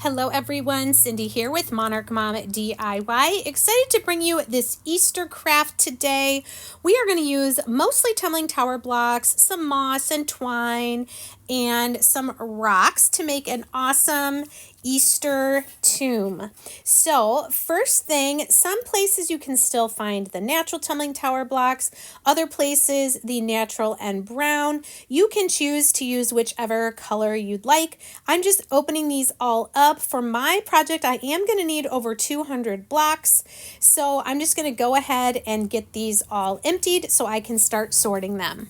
Hello everyone, Cindy here with Monarch Mom DIY. Excited to bring you this Easter craft today. We are going to use mostly tumbling tower blocks, some moss and twine, and some rocks to make an awesome Easter tomb. So first thing, some places you can still find the natural tumbling tower blocks, other places the natural and brown. You can choose to use whichever color you'd like. I'm just opening these all up. For my project, I am going to need over 200 blocks. So I'm just going to go ahead and get these all emptied so I can start sorting them.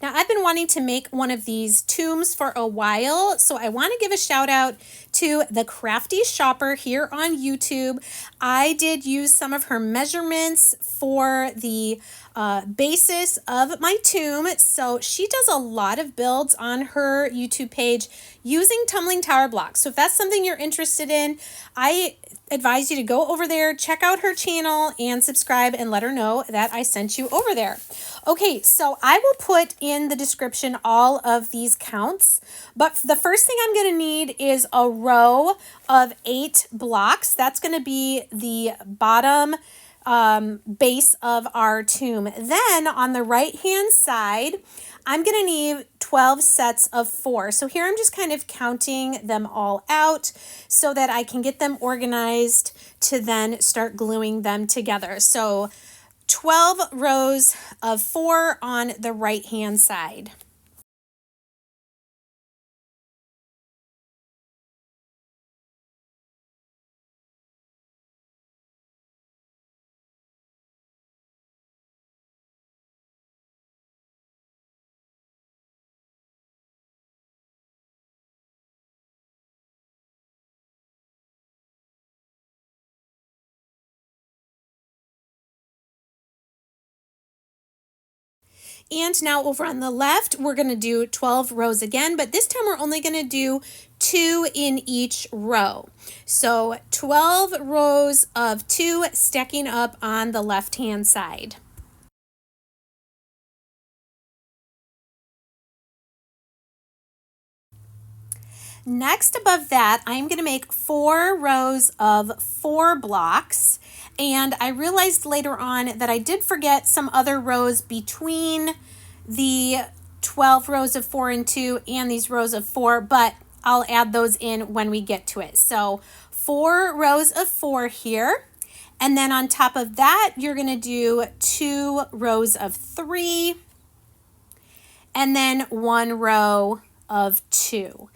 Now, I've been wanting to make one of these tombs for a while, so I want to give a shout out to the Crafty Shopper here on YouTube. I did use some of her measurements for the basis of my tomb, so she does a lot of builds on her YouTube page using tumbling tower blocks. So if that's something you're interested in, I advise you to go over there, check out her channel, and subscribe and let her know that I sent you over there. Okay, so I will put in the description all of these counts, but the first thing I'm going to need is a row of 8 blocks. That's going to be the bottom base of our tomb. Then on the right hand side, I'm going to need 12 sets of 4. So here I'm just kind of counting them all out so that I can get them organized to then start gluing them together. So 12 rows of 4 on the right hand side. And now over on the left, we're going to do 12 rows again, but this time we're only going to do 2 in each row. So 12 rows of 2 stacking up on the left-hand side. Next, above that, I'm going to make 4 rows of 4 blocks. And I realized later on that I did forget some other rows between the 12 rows of 4 and 2 and these rows of 4, but I'll add those in when we get to it. So 4 rows of 4 here. And then on top of that, you're going to do 2 rows of 3 and then 1 row of 2.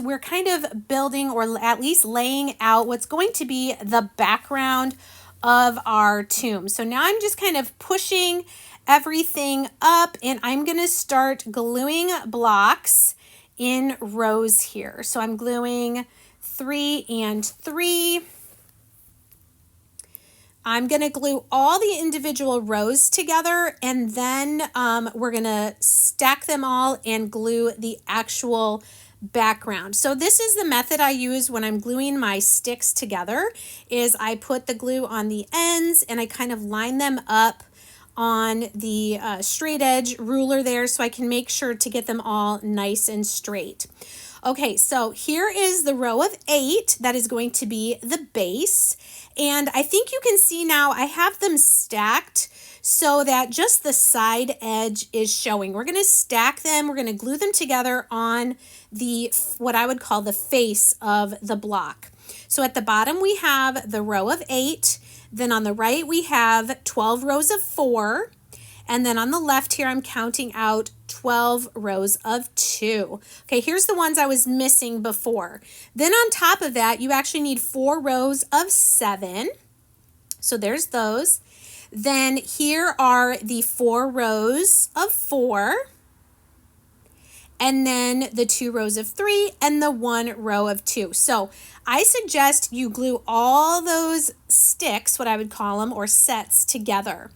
We're kind of building, or at least laying out, what's going to be the background of our tomb. So now I'm just kind of pushing everything up and I'm going to start gluing blocks in rows here. So I'm gluing 3 and 3. I'm going to glue all the individual rows together, and then we're going to stack them all and glue the actual background. So this is the method I use when I'm gluing my sticks together, is I put the glue on the ends and I kind of line them up on the straight edge ruler there so I can make sure to get them all nice and straight. Okay, so here is the row of 8 that is going to be the base. And I think you can see now I have them stacked so that just the side edge is showing. We're going to stack them. We're going to glue them together on the, what I would call the face of the block. So at the bottom we have the row of 8. Then on the right we have 12 rows of 4. And then on the left here, I'm counting out 12 rows of 2. Okay, here's the ones I was missing before. Then on top of that, you actually need 4 rows of 7. So there's those. Then here are the 4 rows of 4. And then the 2 rows of 3 and the 1 row of 2. So I suggest you glue all those sticks, what I would call them, or sets together.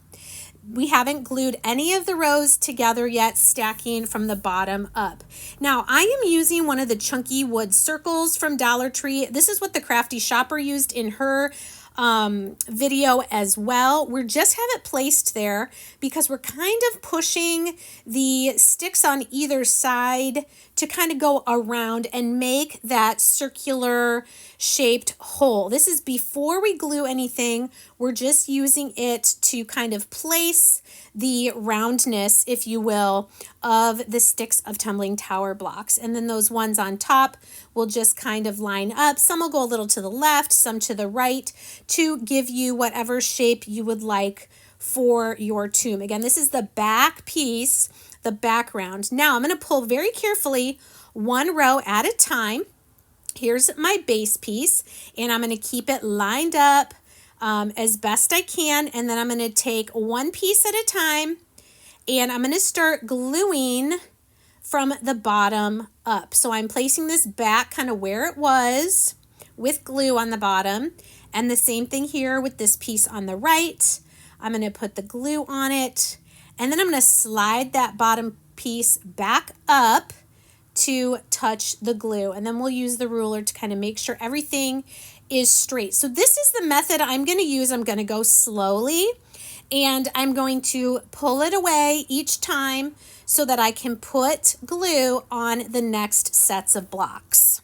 We haven't glued any of the rows together yet, stacking from the bottom up. Now, I am using one of the chunky wood circles from Dollar Tree. This is what the Crafty Shopper used in her video as well. We just have it placed there because we're kind of pushing the sticks on either side to kind of go around and make that circular shaped hole. This is before we glue anything. We're just using it to kind of place the roundness, if you will, of the sticks of tumbling tower blocks. And then those ones on top will just kind of line up. Some will go a little to the left, some to the right, to give you whatever shape you would like for your tomb. Again, this is the back piece, the background. Now I'm going to pull very carefully one row at a time. Here's my base piece, and I'm going to keep it lined up as best I can. And then I'm going to take one piece at a time, and I'm going to start gluing from the bottom up. So I'm placing this back kind of where it was with glue on the bottom. And the same thing here with this piece on the right. I'm going to put the glue on it, and then I'm going to slide that bottom piece back up to touch the glue. And then we'll use the ruler to kind of make sure everything is straight. So this is the method I'm going to use. I'm going to go slowly, and I'm going to pull it away each time so that I can put glue on the next sets of blocks.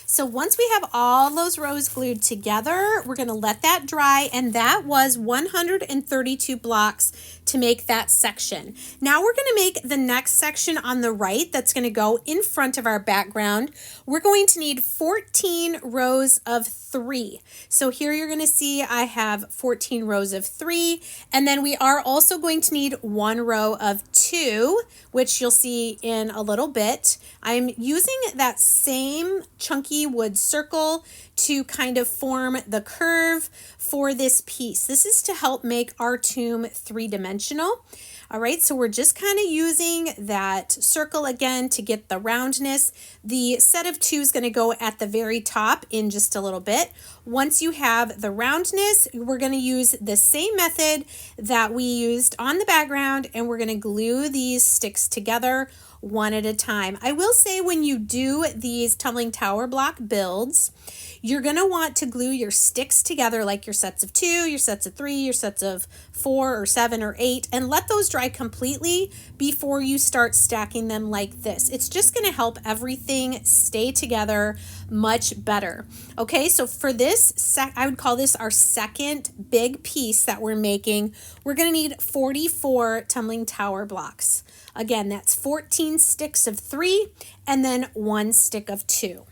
So once we have all those rows glued together, we're going to let that dry, and that was 132 blocks to make that section. Now we're going to make the next section on the right that's going to go in front of our background. We're going to need 14 rows of 3. So here you're going to see I have 14 rows of 3, and then we are also going to need 1 row of 2, which you'll see in a little bit. I'm using that same chunky wood circle to kind of form the curve for this piece. This is to help make our tomb 3-dimensional. All right, so we're just kind of using that circle again to get the roundness. The set of 2 is going to go at the very top in just a little bit. Once you have the roundness, we're going to use the same method that we used on the background, and we're going to glue these sticks together one at a time. I will say when you do these tumbling tower block builds, you're going to want to glue your sticks together like your sets of 2, your sets of 3, your sets of 4 or 7 or 8, and let those dry completely before you start stacking them like this. It's just going to help everything stay together much better. Okay, so for this, I would call this our second big piece that we're making. We're going to need 44 tumbling tower blocks. Again, that's 14 sticks of 3 and then 1 stick of 2.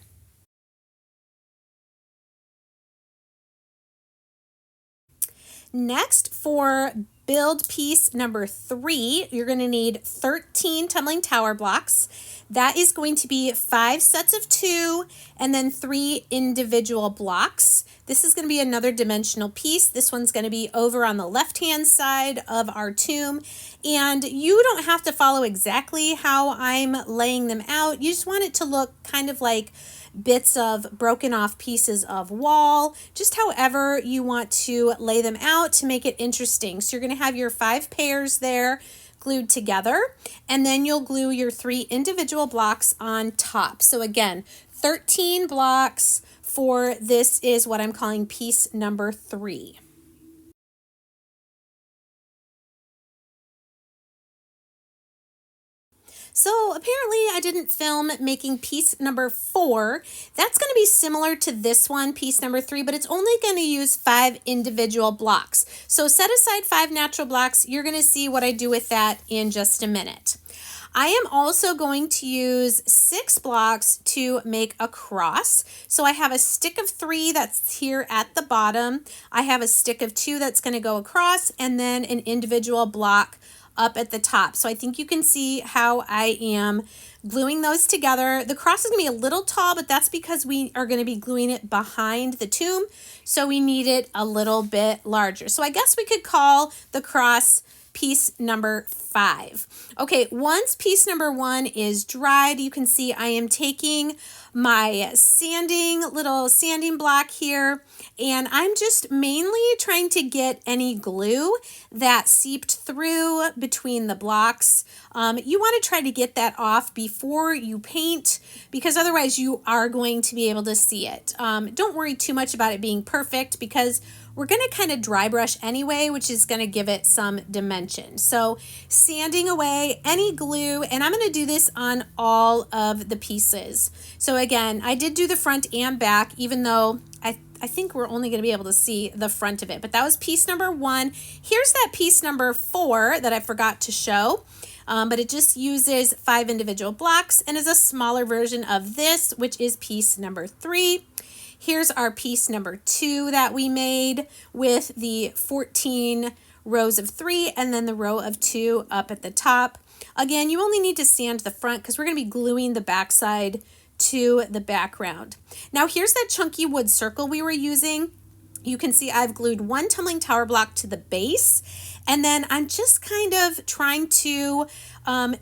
Next, for build piece number 3, you're going to need 13 tumbling tower blocks. That is going to be 5 sets of 2 and then 3 individual blocks. This is going to be another dimensional piece. This one's going to be over on the left-hand side of our tomb. And you don't have to follow exactly how I'm laying them out. You just want it to look kind of like bits of broken off pieces of wall, just however you want to lay them out to make it interesting. So you're going to have your 5 pairs there glued together, and then you'll glue your 3 individual blocks on top. So again, 13 blocks for this is what I'm calling piece number 3. So apparently I didn't film making piece number 4. That's going to be similar to this one, piece number 3, but it's only going to use 5 individual blocks. So set aside 5 natural blocks. You're going to see what I do with that in just a minute. I am also going to use 6 blocks to make a cross. So I have a stick of 3 that's here at the bottom. I have a stick of 2 that's going to go across, and then an individual block up at the top. So I think you can see how I am gluing those together. The cross is going to be a little tall, but that's because we are going to be gluing it behind the tomb. So we need it a little bit larger. So I guess we could call the cross piece number 5. Okay, once piece number 1 is dried, you can see I am taking my little sanding block here, and I'm just mainly trying to get any glue that seeped through between the blocks. You want to try to get that off before you paint, because otherwise you are going to be able to see it. Don't worry too much about it being perfect, because we're going to kind of dry brush anyway, which is going to give it some dimension. So sanding away any glue, and I'm going to do this on all of the pieces. So again, I did do the front and back, even though I think we're only going to be able to see the front of it. But that was piece number 1. Here's that piece number 4 that I forgot to show. But it just uses 5 individual blocks and is a smaller version of this, which is piece number 3. Here's our piece number 2 that we made with the 14 rows of 3 and then the row of 2 up at the top. Again, you only need to sand the front because we're going to be gluing the backside to the background. Now here's that chunky wood circle we were using. You can see I've glued 1 tumbling tower block to the base, and then I'm just kind of trying to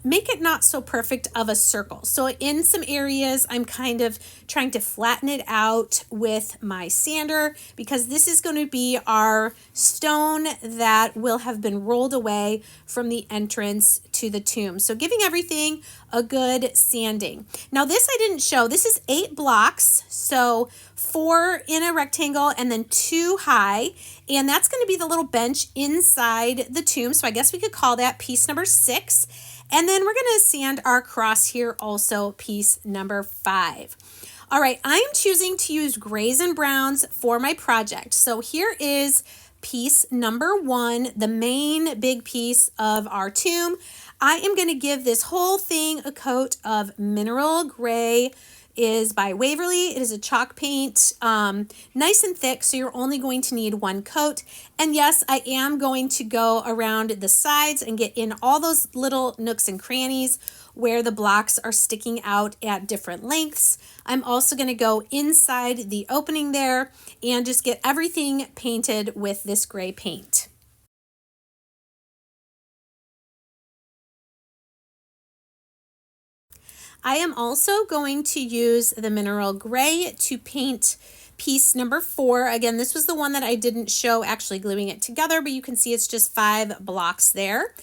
make it not so perfect of a circle. So in some areas, I'm kind of trying to flatten it out with my sander, because this is going to be our stone that will have been rolled away from the entrance to the tomb. So giving everything a good sanding. Now this I didn't show. This is 8 blocks, so 4 in a rectangle and then 2 high, and that's going to be the little bench inside the tomb. So I guess we could call that piece number 6. And then we're going to sand our cross here, also piece number 5. All right, I'm choosing to use grays and browns for my project. So here is piece number 1, the main big piece of our tomb. I am going to give this whole thing a coat of mineral gray. Is by Waverly. It is a chalk paint, nice and thick, so you're only going to need 1 coat. And yes, I am going to go around the sides and get in all those little nooks and crannies where the blocks are sticking out at different lengths. I'm also going to go inside the opening there and just get everything painted with this gray paint. I am also going to use the mineral gray to paint piece number 4. Again, this was the one that I didn't show actually gluing it together, but you can see it's just 5 blocks there.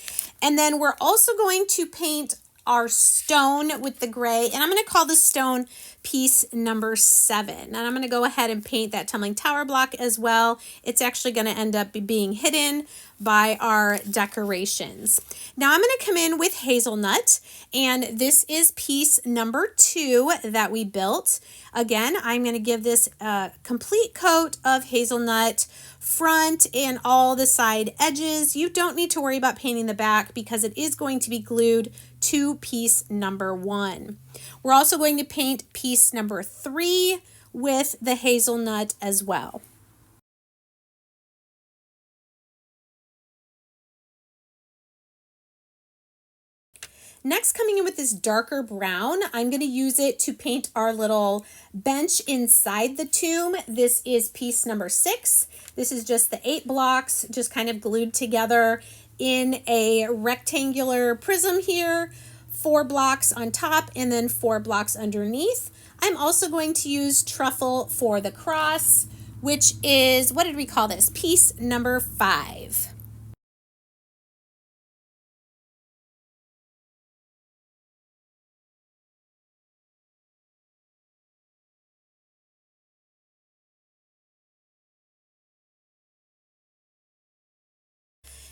And then we're also going to paint our stone with the gray, and I'm going to call this stone piece number 7. And I'm going to go ahead and paint that tumbling tower block as well. It's actually going to end up being hidden by our decorations. Now I'm going to come in with hazelnut, and this is piece number 2 that we built. Again, I'm going to give this a complete coat of hazelnut front and all the side edges. You don't need to worry about painting the back because it is going to be glued to piece number 1. We're also going to paint piece number 3 with the hazelnut as well. Next, coming in with this darker brown, I'm going to use it to paint our little bench inside the tomb. This is piece number 6. This is just the 8 blocks, just kind of glued together in a rectangular prism here. 4 blocks on top and then 4 blocks underneath. I'm also going to use truffle for the cross, which is, what did we call this? Piece number 5.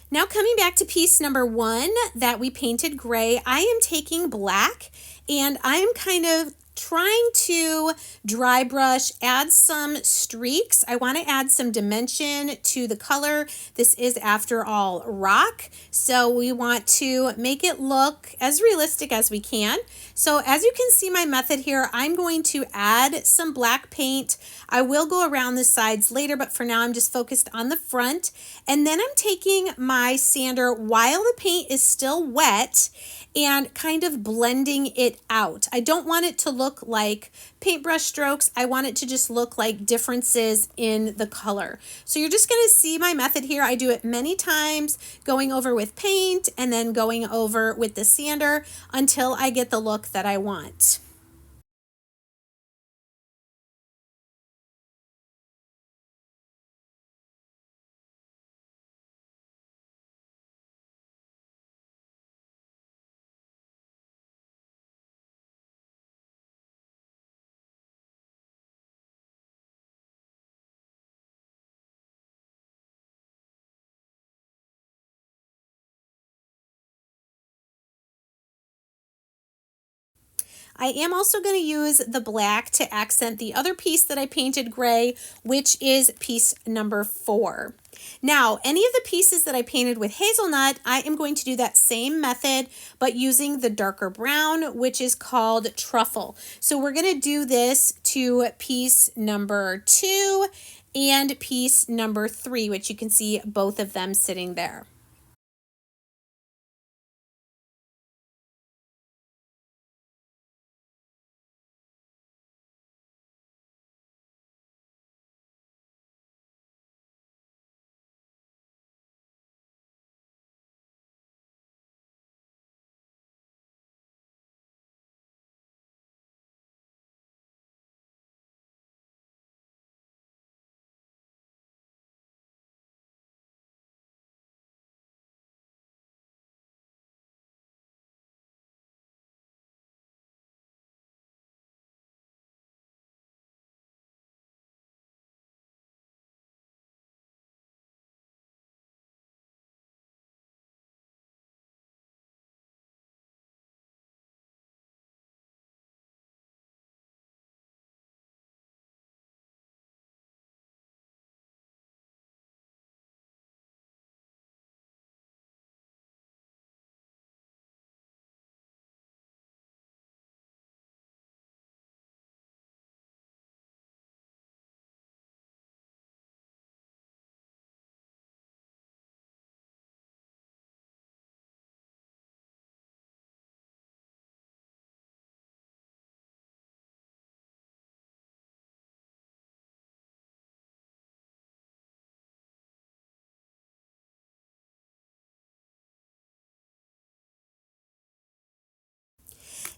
Now coming back to piece number 1 that we painted gray, I am taking black and I'm kind of trying to dry brush, add some streaks. I want to add some dimension to the color. This is, after all, rock. So we want to make it look as realistic as we can. So as you can see my method here, I'm going to add some black paint. I will go around the sides later, but for now I'm just focused on the front. And then I'm taking my sander while the paint is still wet and kind of blending it out. I don't want it to look like paintbrush strokes. I want it to just look like differences in the color. So you're just gonna see my method here. I do it many times, going over with paint and then going over with the sander until I get the look that I want. I am also going to use the black to accent the other piece that I painted gray, which is piece number 4. Now, any of the pieces that I painted with hazelnut, I am going to do that same method, but using the darker brown, which is called truffle. So we're going to do this to piece number 2 and piece number 3, which you can see both of them sitting there.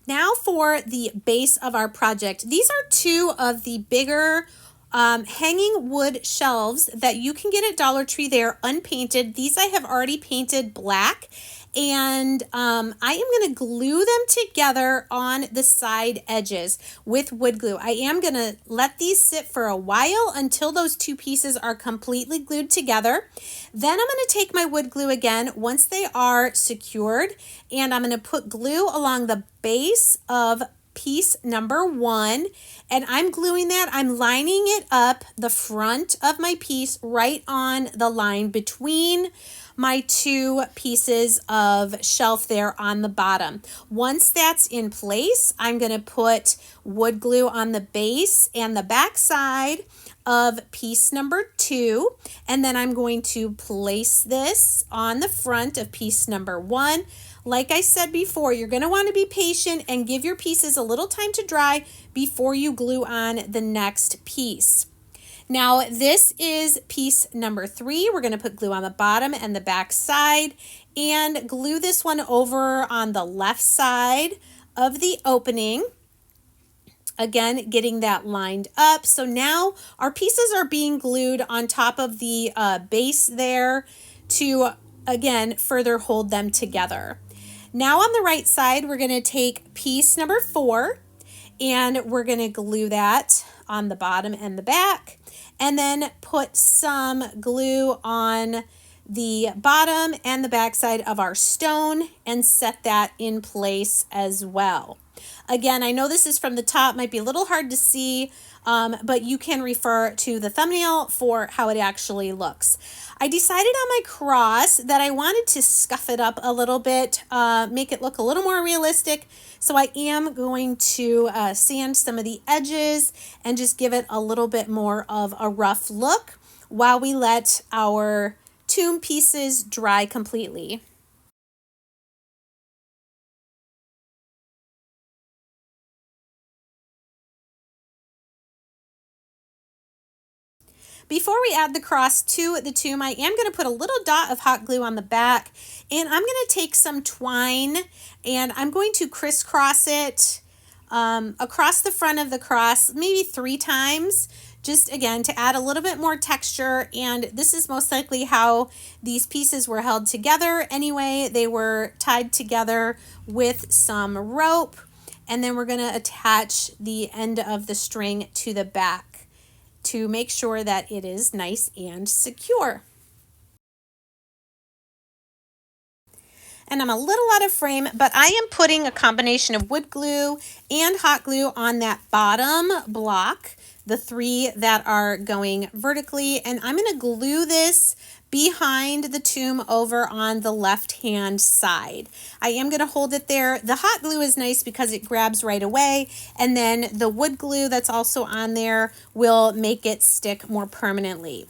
Now for the base of our project. These are 2 of the bigger hanging wood shelves that you can get at Dollar Tree. They're unpainted. These I have already painted black, and I am going to glue them together on the side edges with wood glue. I am going to let these sit for a while until those 2 pieces are completely glued together. Then I'm going to take my wood glue again once they are secured, and I'm going to put glue along the base of piece number 1, and I'm gluing that. I'm lining it up the front of my piece right on the line between my 2 pieces of shelf there on the bottom. Once that's in place, I'm going to put wood glue on the base and the back side of piece number 2, and then I'm going to place this on the front of piece number 1. Like I said before, you're going to want to be patient and give your pieces a little time to dry before you glue on the next piece. Now this is piece number 3. We're going to put glue on the bottom and the back side and glue this one over on the left side of the opening. Again, getting that lined up. So now our pieces are being glued on top of the base there to, again, further hold them together. Now on the right side, we're going to take piece number 4 and we're going to glue that on the bottom and the back, and then put some glue on the bottom and the back side of our stone and set that in place as well. Again, I know this is from the top, might be a little hard to see, but you can refer to the thumbnail for how it actually looks. I decided on my cross that I wanted to scuff it up a little bit, make it look a little more realistic. So I am going to sand some of the edges and just give it a little bit more of a rough look while we let our tomb pieces dry completely. Before we add the cross to the tomb, I am going to put a little dot of hot glue on the back, and I'm going to take some twine and I'm going to crisscross it across the front of the cross, maybe 3 times, just again to add a little bit more texture. And this is most likely how these pieces were held together anyway. They were tied together with some rope, and then we're going to attach the end of the string to the back to make sure that it is nice and secure. And I'm a little out of frame, but I am putting a combination of wood glue and hot glue on that bottom block, the 3 that are going vertically, and I'm going to glue this behind the tomb over on the left hand side. I am going to hold it there. The hot glue is nice because it grabs right away, and then the wood glue that's also on there will make it stick more permanently.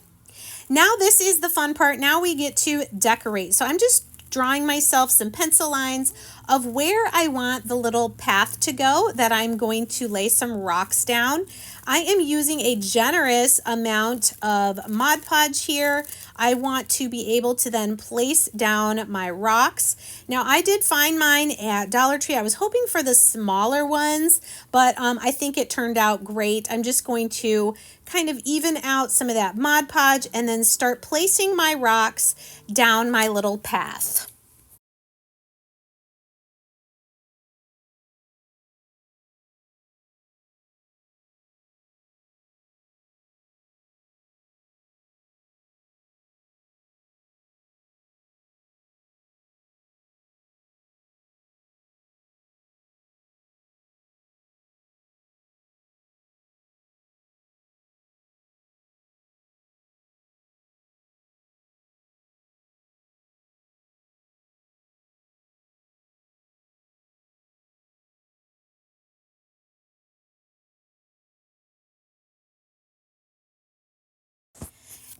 Now this is the fun part. Now we get to decorate. So I'm just drawing myself some pencil lines of where I want the little path to go that I'm going to lay some rocks down. I am using a generous amount of Mod Podge here. I want to be able to then place down my rocks. Now I did find mine at Dollar Tree. I was hoping for the smaller ones, but I think it turned out great. I'm just going to kind of even out some of that Mod Podge and then start placing my rocks down my little path.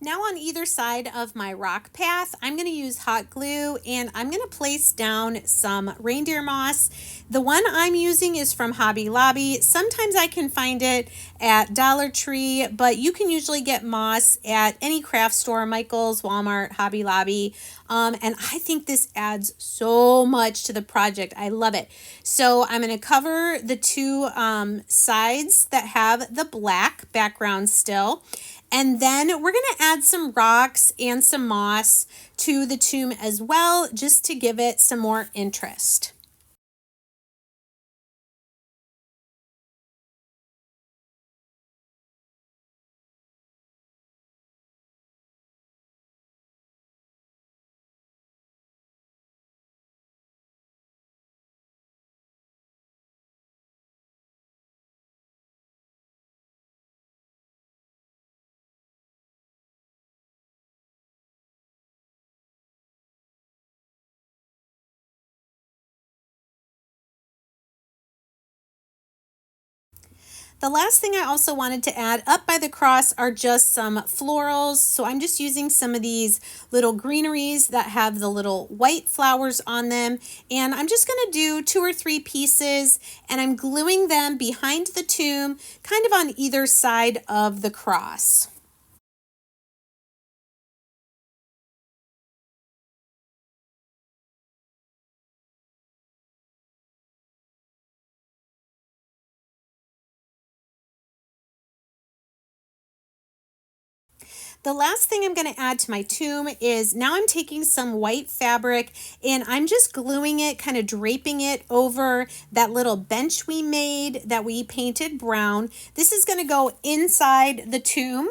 Now on either side of my rock path, I'm going to use hot glue and I'm going to place down some reindeer moss. The one I'm using is from Hobby Lobby. Sometimes I can find it at Dollar Tree, but you can usually get moss at any craft store, Michael's, Walmart, Hobby Lobby. And I think this adds so much to the project. I love it. So I'm going to cover the 2 sides that have the black background still. And then we're going to add some rocks and some moss to the tomb as well, just to give it some more interest. The last thing I also wanted to add up by the cross are just some florals. So I'm just using some of these little greeneries that have the little white flowers on them. And I'm just going to do 2 or 3 pieces and I'm gluing them behind the tomb, kind of on either side of the cross. The last thing I'm going to add to my tomb is now I'm taking some white fabric and I'm just gluing it, kind of draping it over that little bench we made that we painted brown. This is going to go inside the tomb.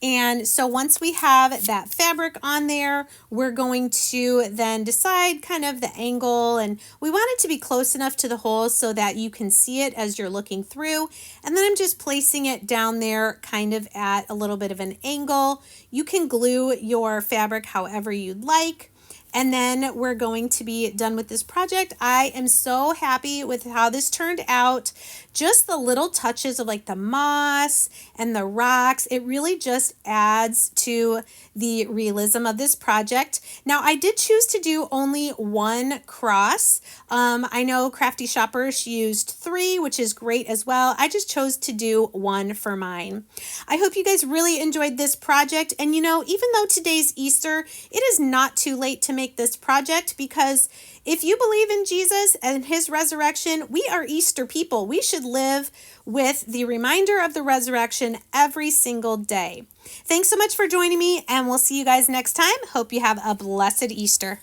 And so once we have that fabric on there, we're going to then decide kind of the angle, and we want it to be close enough to the hole so that you can see it as you're looking through. And then I'm just placing it down there kind of at a little bit of an angle. You can glue your fabric however you'd like. And then we're going to be done with this project. I am so happy with how this turned out. Just the little touches of like the moss and the rocks, it really just adds to the realism of this project. Now, I did choose to do only one cross. I know Crafty Shopper, she used 3, which is great as well. I just chose to do 1 for mine. I hope you guys really enjoyed this project. And you know, even though today's Easter, it is not too late to make this project, because if you believe in Jesus and his resurrection, we are Easter people. We should live with the reminder of the resurrection every single day. Thanks so much for joining me, and we'll see you guys next time. Hope you have a blessed Easter.